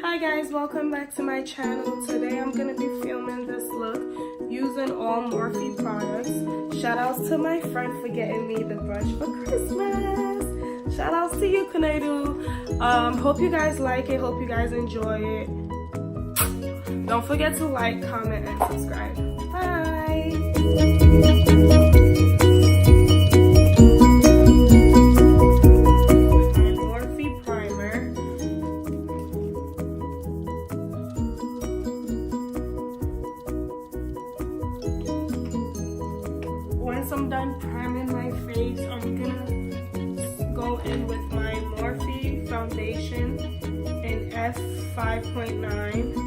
Hi guys, welcome back to my channel. Today I'm going to be filming this look using all Morphe products. Shout outs to my friend for getting me the brush for Christmas. Shout outs to you, Kanadu. Hope you guys like it, hope you guys enjoy it. Don't forget to like, comment, and subscribe. Bye! Once I'm done priming my face, I'm gonna go in with my Morphe foundation in F5.9.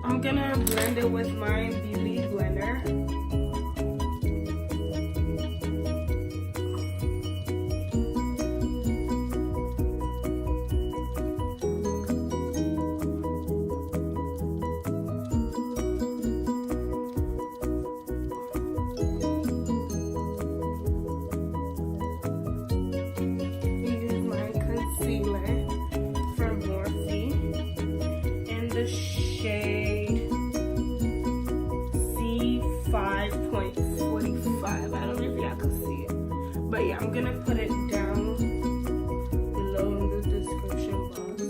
I'm gonna blend it with my beauty blender. Use my concealer from Morphe in the shade 5.45. I don't know if y'all can see it, but yeah, I'm gonna put it down below in the description box.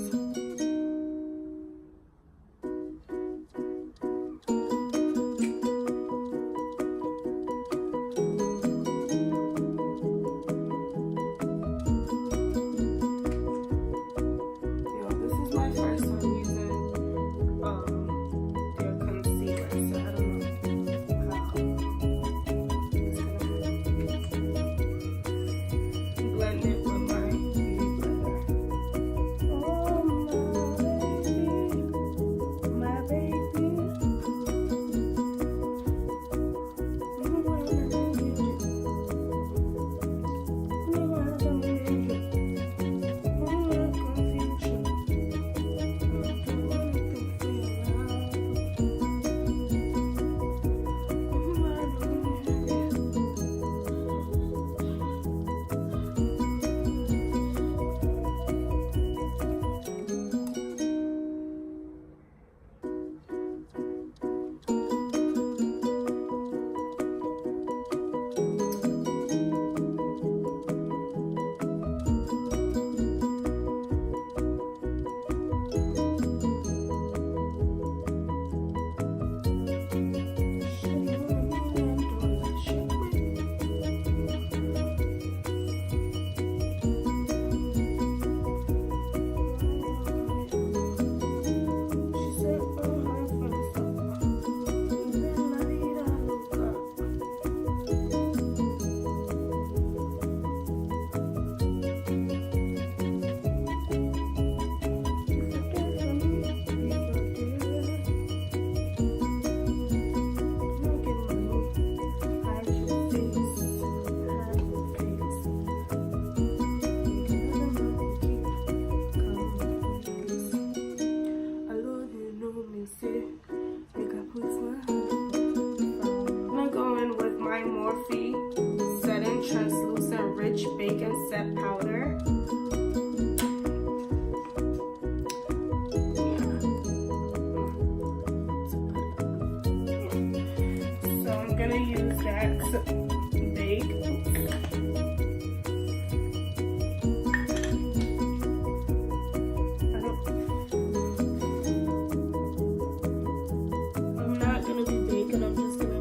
Yo, this is my first time using their concealer, so I don't know. Blend it with my beauty blender. Oh my baby, Morphe Setting Translucent Rich Bacon Set Powder. So I'm gonna use that to bake. I'm not gonna be baking, I'm just gonna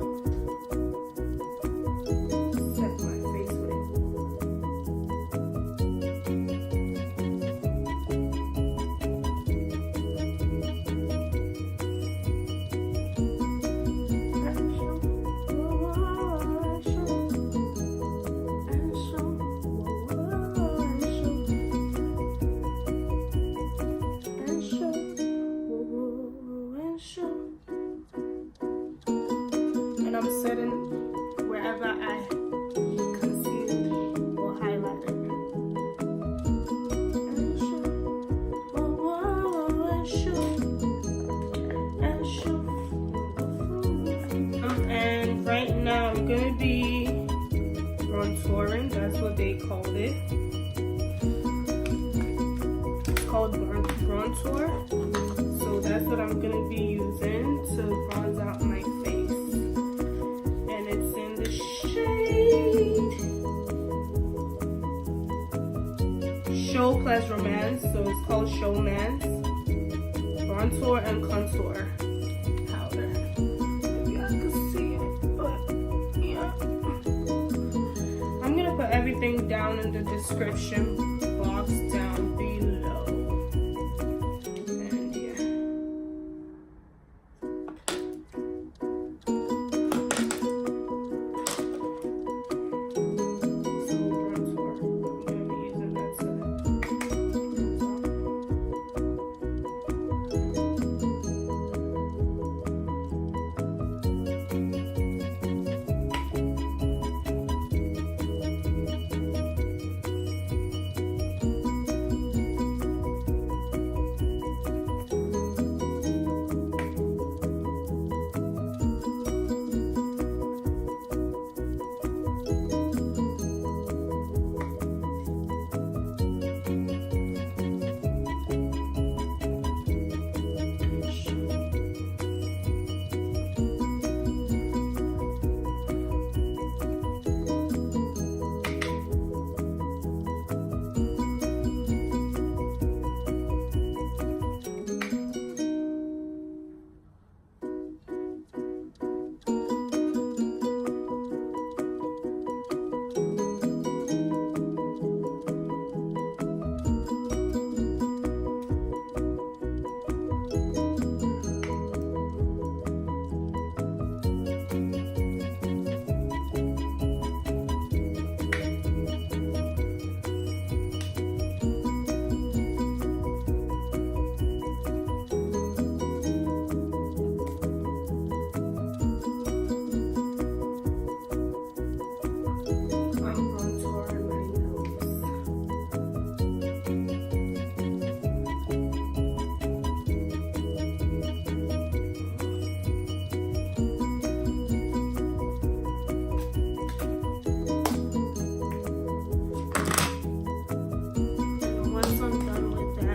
And I'm setting wherever I concealed or highlighted. And right now I'm gonna be Brontouring, that's what they called it. It's called Brontour. So that's what I'm gonna be using to bronze out my face. And it's in the shade Show plus Romance, so it's called Showmance. Brontour and Contour powder. Maybe I can see it, but yeah. I'm gonna put everything down in the description box down below. And yeah. So Brontour,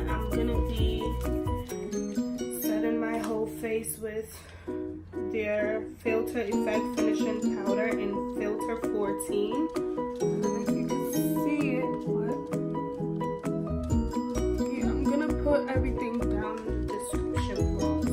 I'm gonna be using that with their Filter Effect Finishing Powder in Filter 14. I don't know if you can see it, but yeah, I'm gonna put everything down in the description box.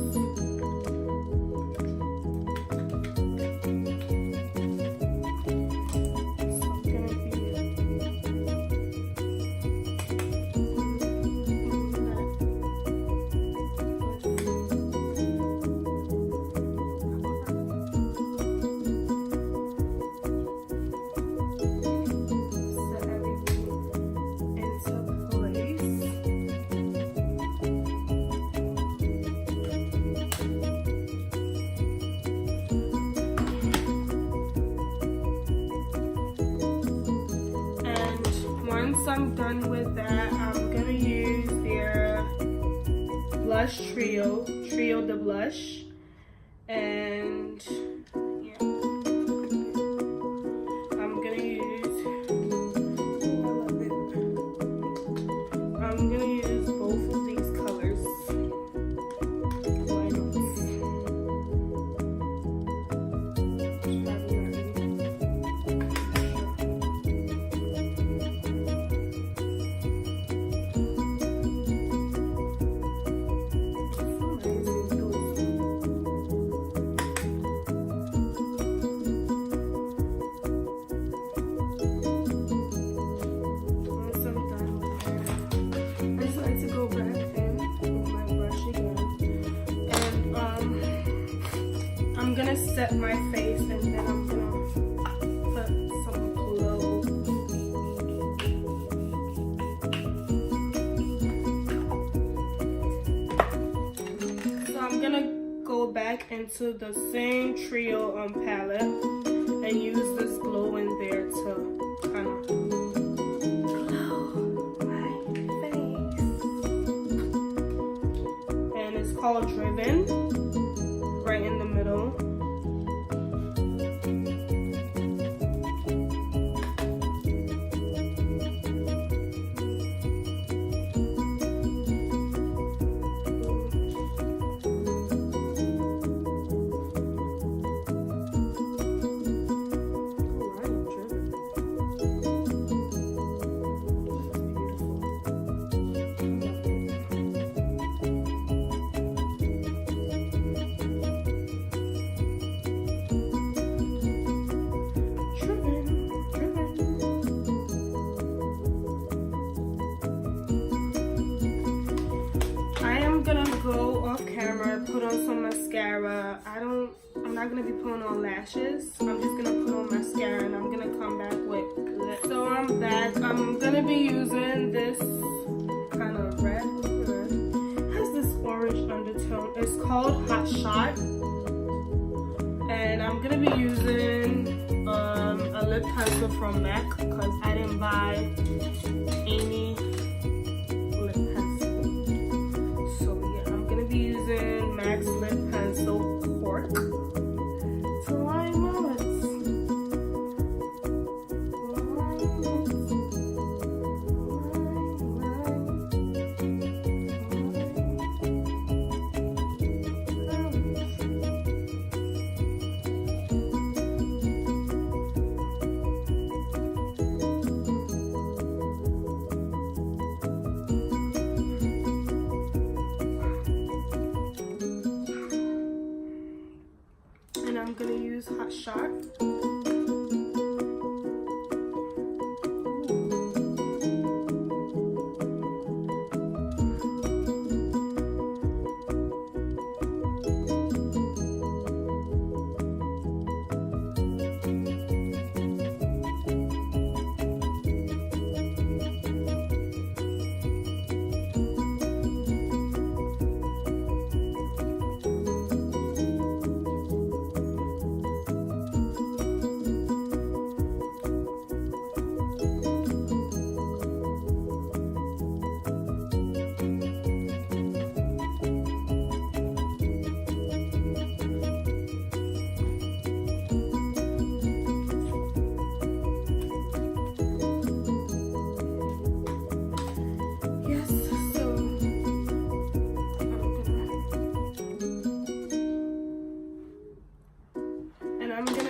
Once I'm done with that, I'm gonna use their blush trio the blush, and yeah, I'm gonna use both of these colors. Why not? Set my face, and then I'm gonna put some glow. So I'm gonna go back into the same trio palette and use this glow in there to kind of glow my face. And it's called Driven, right in the middle. Go off camera, put on some mascara. I'm not gonna be putting on lashes. I'm just gonna put on mascara and I'm gonna come back with lip. So I'm back. I'm gonna be using this kind of red. It has this orange undertone. It's called Hotshot. And I'm gonna be using a lip pencil from MAC because I didn't buy any MAC's lip pencil cork to line my lips. And I'm gonna use Hotshot.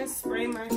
Spray my